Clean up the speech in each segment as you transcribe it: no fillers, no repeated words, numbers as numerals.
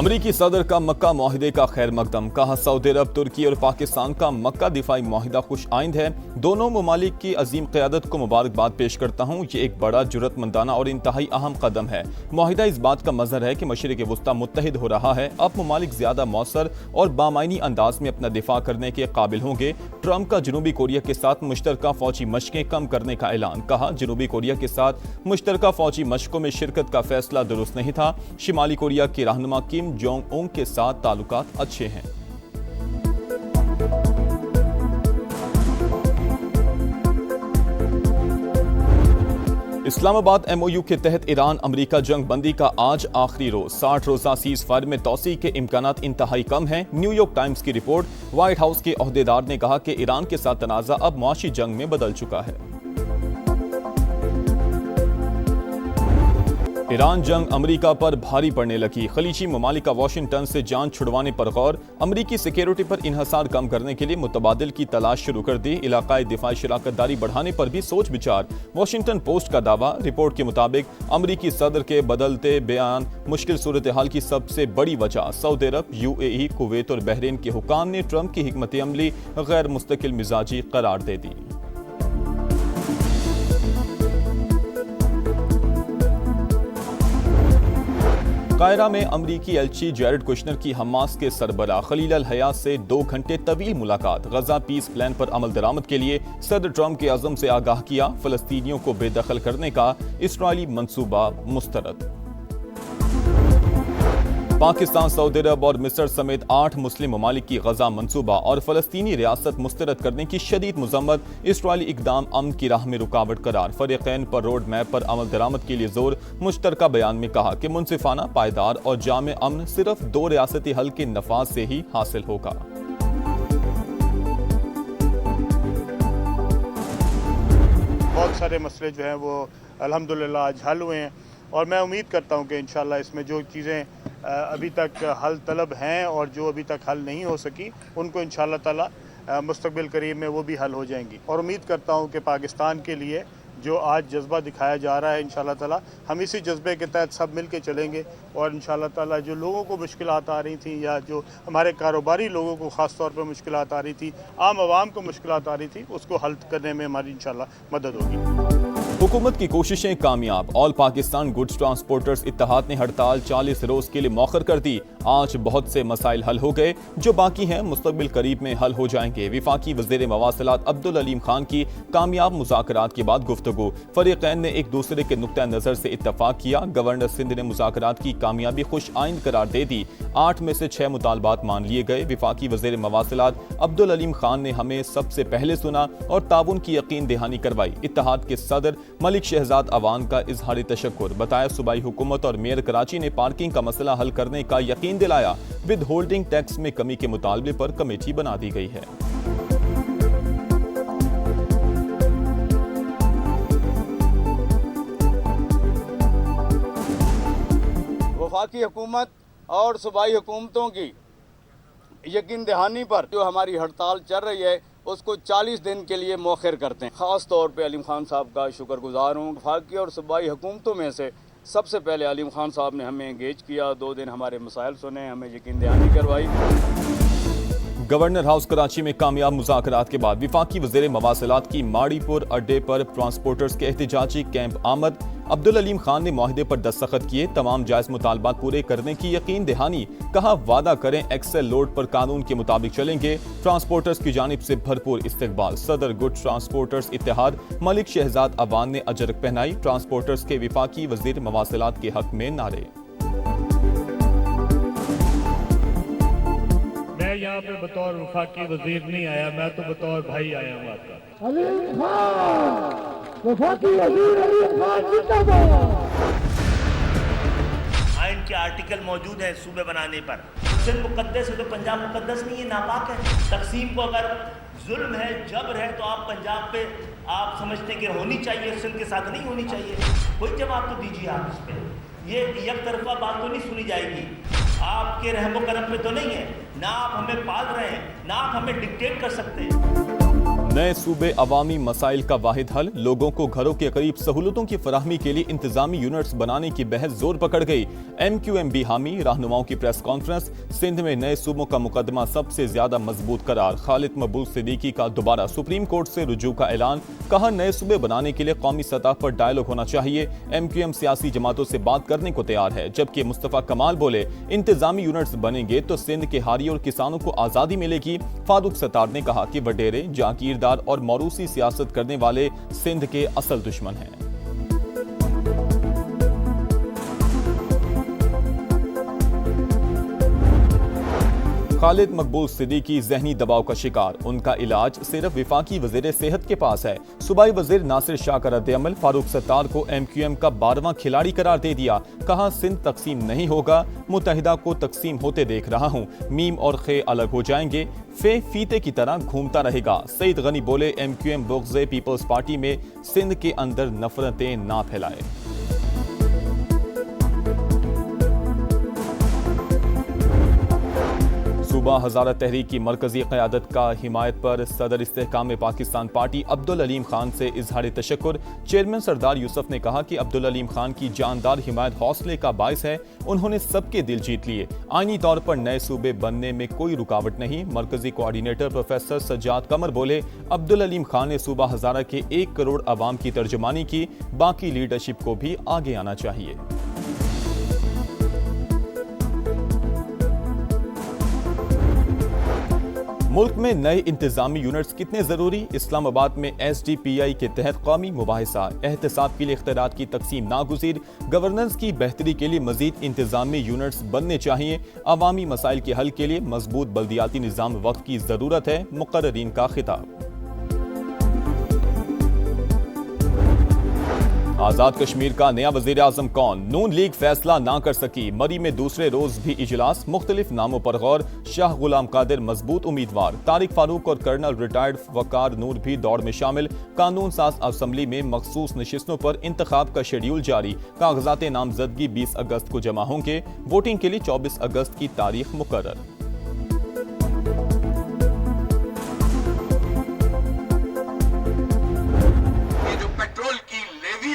अमरीकी सदर का मक्का मुआहिदे का खैर मकदम। कहा सऊदी अरब, तुर्की और पाकिस्तान का मक्का दिफाई मुआहिदा खुश आइंद है। दोनों ममालिक की अजीम क़यादत को मुबारकबाद पेश करता हूँ। ये एक बड़ा जुर्रतमंदाना और इंतहाई अहम कदम है। मुआहिदा इस बात का मजहर है कि मशरिक़ वस्ता मुत्तहिद हो रहा है। अब ममालिक ज्यादा मौसर और बामायनी अंदाज में अपना दिफा करने के काबिल होंगे। ट्रंप का जनूबी कोरिया के साथ मुश्तरका फौजी मशकें कम करने का ऐलान। कहा जनूबी कोरिया के साथ मुश्तरका फौजी मशकों में शिरकत का फैसला दुरुस्त नहीं था। शिमाली कोरिया के रहनुमा किम जोंग उंग के साथ ताल्लुकात अच्छे हैं। इस्लामाबाद MOU के तहत ईरान अमरीका जंग बंदी का आज आखिरी रोज। 60 रोजा सीज फायर में तोसी के इम्कानात इंतहाई कम हैं। न्यूयॉर्क टाइम्स की रिपोर्ट। व्हाइट हाउस के ओहदेदार ने कहा कि ईरान के साथ तनाज़ा अब मुआशी जंग में बदल चुका है। ईरान जंग अमरीका पर भारी पड़ने लगी। खलीजी ममालिक का वाशिंगटन से जान छुड़वाने पर गौर। अमरीकी सिक्योरिटी पर इन्हसार कम करने के लिए मुतबादिल की तलाश शुरू कर दी। इलाकाई दिफाई शराकतदारी बढ़ाने पर भी सोच विचार। वाशिंगटन पोस्ट का दावा। रिपोर्ट के मुताबिक अमरीकी सदर के बदलते बयान मुश्किल सूरत हाल की सबसे बड़ी वजह सऊदी अरब, UAE, कुवैत और बहरीन के हुकाम ने ट्रंप की हिकमत अमली गैर मुस्तकिल मिजाजी करार दे दी। कायरा में अमरीकी एलची जैरेड कुशनर की हमास के सरबरा खलील अल हया से 2 घंटे तवील मुलाकात। गजा पीस प्लान पर अमल दरामद के लिए सदर ट्रंप के अज़म से आगाह किया। फलस्तीनियों को बेदखल करने का इस्राइली मंसूबा मुस्तरद। पाकिस्तान, सऊदी अरब और मिस्र समेत 8 मुस्लिम ममालिक की गजा मंसूबा और फलस्तीनी रियासत मुस्तरद करने की शदीद मुजम्मत। इस्राइली इकदाम अमन की राह में रुकावट करार। फरीक़ैन पर रोड मैप पर अमल दरामद के लिए जोर। मुश्तरका बयान में कहा कि मुनसिफाना, पायदार और जामे अमन सिर्फ 2 रियासती हल के नफाज से ही हासिल होगा। बहुत सारे मसले जो हैं वो अल्हम्दुलिल्लाह आज हल हुए हैं और मैं उम्मीद करता हूँ कि इंशाल्लाह इसमें जो चीज़ें अभी तक हल तलब हैं और जो अभी तक हल नहीं हो सकी उनको इंशाल्लाह ताला मुस्तक़बिल करीब में वो भी हल हो जाएंगी। और उम्मीद करता हूँ कि पाकिस्तान के लिए जो आज जज्बा दिखाया जा रहा है इंशाल्लाह ताला हम इसी जज्बे के तहत सब मिल के चलेंगे और इंशाल्लाह ताला जो लोगों को मुश्किलात आ रही थी या जो हमारे कारोबारी लोगों को ख़ास तौर पर मुश्किलात आ रही थी, आम आवाम को मुश्किलात आ रही थी, उसको हल करने में हमारी इंशाल्लाह मदद होगी। हुकूमत की कोशिशें कामयाब। ऑल पाकिस्तान गुड्स ट्रांसपोर्टर्स इत्तेहाद ने हड़ताल 40 रोज के लिए मौखर कर दी। आज बहुत से मसाइल हल हो गए, जो बाकी हैं मुस्तकबिल करीब में हल हो जाएंगे। विफाकी वज़ीर मवासिलात अब्दुल अलीम खान की कामयाब मुज़ाकरात के बाद गुफ्तगू। फरीक़ैन ने एक दूसरे के नुक्ता नज़र से इत्तफाक किया। गवर्नर सिंध ने मुज़ाकरात की कामयाबी खुश आइंद करार दे दी। 8 में से 6 मुतालबात मान लिए गए। विफाकी वज़ीर मवासिलात अब्दुल अलीम खान ने हमें सबसे पहले सुना और ताउन की यकीन दहानी करवाई। इत्तेहाद के सदर मलिक शहजाद अवान का इजहारी तशक्कुर। बताया सूबाई हुकूमत और मेयर कराची ने पार्किंग का मसला हल करने का यकीन दिलाया। विद होल्डिंग टैक्स में कमी के मुतालबे पर कमेटी बना दी गई है। वफाकी हुकूमत और सूबाई हुकूमतों की यकीन दहानी पर जो हमारी हड़ताल चल रही है उसको 40 दिन के लिए मौखर करते हैं। ख़ास तौर पे अलीम खान साहब का शुक्रगुजार हूँ। वफाकी और सूबाई हुकूमतों में से सबसे पहले अलीम खान साहब ने हमें एंगेज किया, 2 दिन हमारे मसाइल सुने, हमें यकीन दहानी करवाई। गवर्नर हाउस कराची में कामयाब मुज़ाकरात के बाद विफाकी वज़ीर मवासिलात की माड़ीपुर अड्डे पर ट्रांसपोर्टर्स के एहतिजाजी कैंप आमद। अब्दुल अलीम खान ने मुआहिदे पर दस्तखत किए। तमाम जायज़ मुतालबात पूरे करने की यकीन दहानी। कहा वादा करें एक्सेल लोड पर कानून के मुताबिक चलेंगे। ट्रांसपोर्टर्स की जानिब से भरपूर इस्तकबाल। सदर गुड ट्रांसपोर्टर्स इत्तेहाद मलिक शहजाद अवान ने अजरक पहनाई। ट्रांसपोर्टर्स के विफाकी वज़ीर मवासिलात के हक में नारे। मैं यहाँ पे बतौर वफाकी वजीर नहीं आया, मैं तो बतौर भाई आया हूँ आपका। आइन के आर्टिकल मौजूद है सूबे बनाने पर। सिंध मुकद्दस है तो पंजाब मुकद्दस नहीं है, नापाक है। तकसीम को अगर जुल्म है, जबर है तो आप पंजाब पे आप समझते कि होनी चाहिए, सिंध के साथ नहीं होनी चाहिए। कोई जवाब तो दीजिए आप इस पे। ये एक तरफा बात तो नहीं सुनी जाएगी। आपके रहमो करम पे तो नहीं है, ना आप हमें पाल रहे हैं, ना आप हमें डिक्टेट कर सकते हैं। नए सूबे अवामी मसाइल का वाहिद हल, लोगों को घरों के करीब सहूलतों की फराहमी के लिए इंतजामी यूनिट्स बनाने की बहस जोर पकड़ गई। MQMB हामी, रहनुमाओं की प्रेस कॉन्फ्रेंस। सिंध में नए सूबों का मुकदमा सबसे ज्यादा मजबूत करार, खालिद मकबूल सिद्दीकी का दोबारा सुप्रीम कोर्ट से रुजू का ऐलान। कहा नए सूबे बनाने के लिए कौमी सतह पर डायलॉग होना चाहिए। MQM सियासी जमातों से बात करने को तैयार है, जबकि मुस्तफा कमाल बोले इंतजामी यूनिट्स बनेंगे तो सिंध के हारी और किसानों को आजादी मिलेगी। फारूक सत्तार ने कहा कि वडेरे, जागीरदार और मौरूसी सियासत करने वाले सिंध के असल दुश्मन हैं। खालिद मकबूल सिद्दीकी ज़हनी दबाव का शिकार, उनका इलाज सिर्फ विफाकी वज़ीर सेहत के पास है। सूबाई वज़ीर नासिर शाह का रद्द-ए-अमल, फारूक सत्तार को MQM का 12वां खिलाड़ी करार दे दिया। कहा सिंध तकसीम नहीं होगा, मुत्तहिदा को तकसीम होते देख रहा हूँ। मीम और खे अलग हो जाएंगे, फे फीते की तरह घूमता रहेगा। सईद गनी बोले MQM बुग़्ज़ पीपल्स पार्टी में सिंध के अंदर नफरतें ना फैलाए। सूबा हज़ारा तहरीक की मरकजी क़यादत का हिमायत पर सदर इस्तेहकाम पाकिस्तान पार्टी अब्दुल अलीम खान से इजहार तशक्कुर। चेयरमैन सरदार यूसुफ ने कहा कि अब्दुल अलीम खान की जानदार हिमायत हौसले का बायस है, उन्होंने सबके दिल जीत लिए। आईनी तौर पर नए सूबे बनने में कोई रुकावट नहीं। मरकजी कोऑर्डिनेटर प्रोफेसर सज्जाद कमर बोले अब्दुल अलीम खान ने सूबा हज़ारा के 1 करोड़ अवाम की तर्जुमानी की, बाकी लीडरशिप को भी आगे आना चाहिए। मुल्क में नए इंतजामी यूनिट्स कितने जरूरी, इस्लामाबाद में SDPI के तहत कौमी मुबाहिसा। एहतसाब के लिए इख्तियारात की तकसीम नागुज़ीर, गवर्नेंस की बेहतरी के लिए मजीद इंतजामी यूनिट्स बनने चाहिए। अवामी मसाइल के हल के लिए मजबूत बल्दियाती निज़ाम वक्त की जरूरत है, मुकर्रीन का खिताब। आजाद कश्मीर का नया वजीर आजम कौन, नून लीग फैसला ना कर सकी। मरी में दूसरे रोज भी इजलास, मुख्तलिफ नामों पर गौर। शाह गुलाम कादिर मजबूत उम्मीदवार, तारिक फारूक और कर्नल रिटायर्ड वकार नूर भी दौड़ में शामिल। कानून साज असम्बली में मखसूस नशिस्तों पर इंतखाब का शेड्यूल जारी। कागजात नामजदगी 20 अगस्त को जमा होंगे, वोटिंग के लिए 24 अगस्त की तारीख मुकर्रर।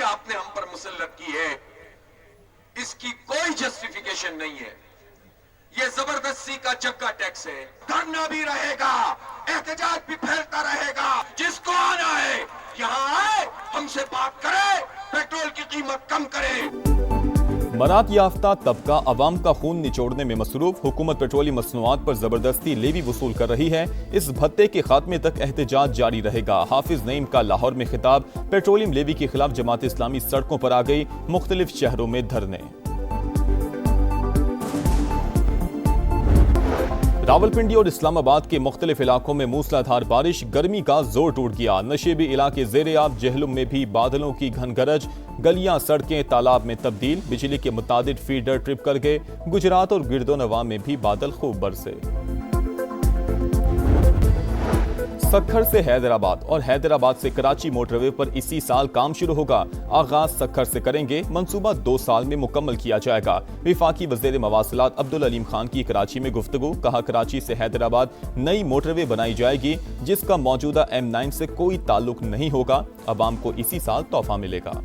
आपने हम पर मुसल्लत की है, इसकी कोई जस्टिफिकेशन नहीं है। ये जबरदस्ती का जग्गा टैक्स है। धरना भी रहेगा, एहतजाज भी फैलता रहेगा। जिसको आना है यहाँ आए, हमसे बात करे, पेट्रोल की कीमत कम करे। मरात याफ्ता तबका अवाम का खून निचोड़ने में मसरूफ। हुकूमत पेट्रोलियम मसनूआत पर जबरदस्ती लेवी वसूल कर रही है। इस भत्ते के खात्मे तक एहतजाज जारी रहेगा। हाफिज नईम का लाहौर में खिताब। पेट्रोलियम लेवी के खिलाफ जमात इस्लामी सड़कों पर आ गई, मुख्तलिफ शहरों में धरने। रावलपिंडी और इस्लामाबाद के मुख्तलिफ इलाकों में मूसलाधार बारिश, गर्मी का जोर टूट गया। नशेबी इलाके ज़ेरे-आब, जहलुम में भी बादलों की घन गरज। गलियां सड़कें तालाब में तब्दील, बिजली के मुतादिद फीडर ट्रिप कर गए। गुजरात और गिरदोनवा में भी बादल खूब बरसे। सक्खर से हैदराबाद और हैदराबाद से कराची मोटरवे पर इसी साल काम शुरू होगा। आगाज सक्खर से करेंगे, मंसूबा 2 साल में मुकम्मल किया जाएगा। विफाकी वज़ीर मवासिलात अब्दुल अलीम खान की कराची में गुफ्तगू। कहा कराची से हैदराबाद नई मोटरवे बनाई जाएगी, जिसका मौजूदा M9 से कोई ताल्लुक नहीं होगा। अवाम को इसी साल तोहफा मिलेगा।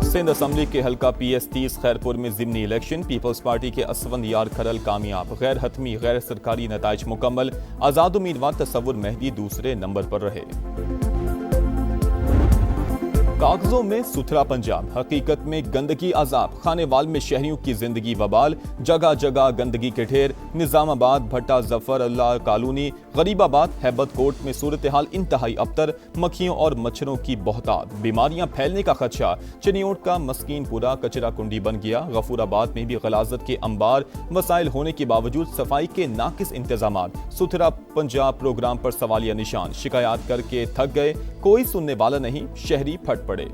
सिंध असम्बली के हल्का PS30 खैरपुर में ज़िमनी इलेक्शन। पीपल्स पार्टी के असवन यार खरल कामयाब, गैर हतमी गैर सरकारी नताइज मुकम्मल। आज़ाद उम्मीदवार तसव्वुर मेहदी दूसरे नंबर पर रहे। कागजों में सुथरा पंजाब, हकीकत में गंदगी अजाब। खानेवाल में शहरियों की जिंदगी वबाल, जगह जगह गंदगी के ढेर। निजामाबाद, भट्टा जफर अल्लाह कॉलोनी, गरीबाबाद, हैबत कोट में सूरत हाल इंतहाई अबतर। मक्खियों और मच्छरों की बहुतात, बीमारियां फैलने का खदशा। चिनियोट का मस्कीनपुरा कचरा कुंडी बन गया। गफूराबाद में भी गलाजत के अंबार, वसाइल होने के बावजूद सफाई के नाकिस इंतजाम। सुथरा पंजाब प्रोग्राम पर सवालिया निशान, शिकायत करके थक गए, कोई सुनने वाला नहीं, शहरी फट पड़े।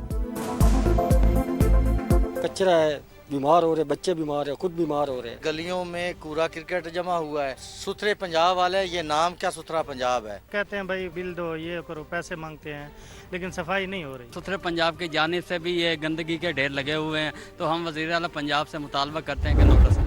कचरा है, बीमार हो रहे, बच्चे बीमार है, खुद बीमार हो रहे। गलियों में कूड़ा क्रिकेट जमा हुआ है। सुथरे पंजाब वाले, ये नाम क्या सुथरा पंजाब है। कहते हैं भाई बिल दो, ये करो, पैसे मांगते हैं, लेकिन सफाई नहीं हो रही। सुथरे पंजाब की जानिब से भी ये गंदगी के ढेर लगे हुए हैं, तो हम वज़ीर आला पंजाब से मुतालबा करते हैं कि नोटिस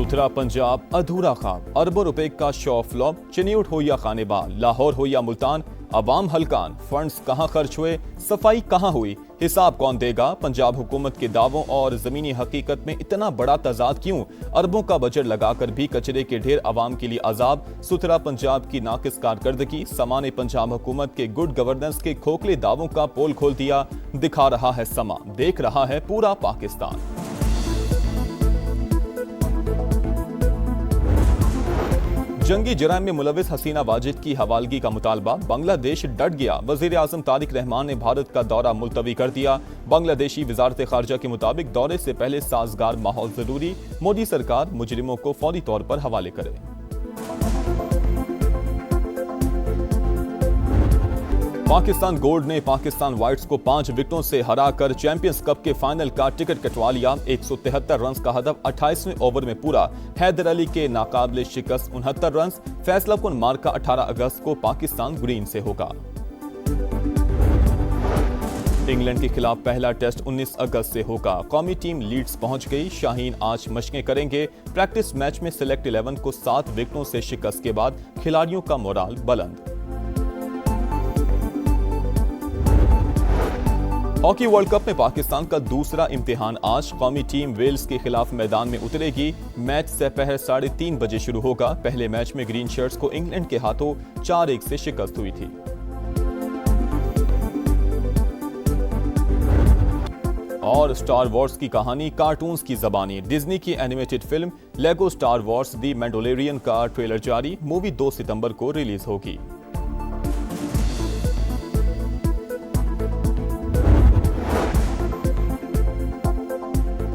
सुथरा पंजाब अधूरा ख्वाब, अरबों रुपए का शो फ्लॉप, चिन्यूट हो या खानेबाल, लाहौर हो या मुल्तान, अवाम हलकान, फंड्स कहां खर्च हुए, सफाई कहां हुई, हिसाब कौन देगा। पंजाब हुकूमत के दावों और जमीनी हकीकत में इतना बड़ा तजाद क्यों। अरबों का बजट लगाकर भी कचरे के ढेर अवाम के लिए अजाब। सुथरा पंजाब की नाकिस कारकर्दगी, सामान पंजाब हुकूमत के गुड गवर्नेंस के खोखले दावों का पोल खोल दिया। दिखा रहा है समा, देख रहा है पूरा पाकिस्तान। जंगी जराइम में मुलविस हसीना वाजिद की हवालगी का मुतालबा, बांग्लादेश डट गया। वजीर आजम तारिक रहमान ने भारत का दौरा मुलतवी कर दिया। बांग्लादेशी वजारत खारजा के मुताबिक दौरे से पहले साजगार माहौल जरूरी, मोदी सरकार मुजरिमों को फौरी तौर पर हवाले करे। पाकिस्तान गोल्ड ने पाकिस्तान व्हाइट्स को 5 विकेटों से हराकर चैंपियंस कप के फाइनल का टिकट कटवा लिया। 173 रन का हदफ 28वें ओवर में पूरा। हैदर अली के नाकाबिले शिकस्त 69 रन। फैसलाकुन मार्का 18 अगस्त को पाकिस्तान ग्रीन से होगा। इंग्लैंड के खिलाफ पहला टेस्ट 19 अगस्त से होगा। कौमी टीम लीड्स पहुंच गई। शाहीन आज मशकें करेंगे। प्रैक्टिस मैच में सिलेक्ट 11 को 7 विकेटों से शिकस्त के बाद खिलाड़ियों का मोराल बुलंद। हॉकी वर्ल्ड कप में पाकिस्तान का दूसरा इम्तिहान आज। कौमी टीम वेल्स के खिलाफ मैदान में उतरेगी। मैच दोपहर 3:30 बजे शुरू होगा। पहले मैच में ग्रीन शर्ट्स को इंग्लैंड के हाथों 4-1 से शिकस्त हुई थी। और स्टार वॉर्स की कहानी कार्टून्स की ज़बानी। डिज्नी की एनिमेटेड फिल्म लेगो स्टार वॉर्स दी मैंडोलरियन का ट्रेलर जारी। मूवी 2 सितंबर को रिलीज होगी।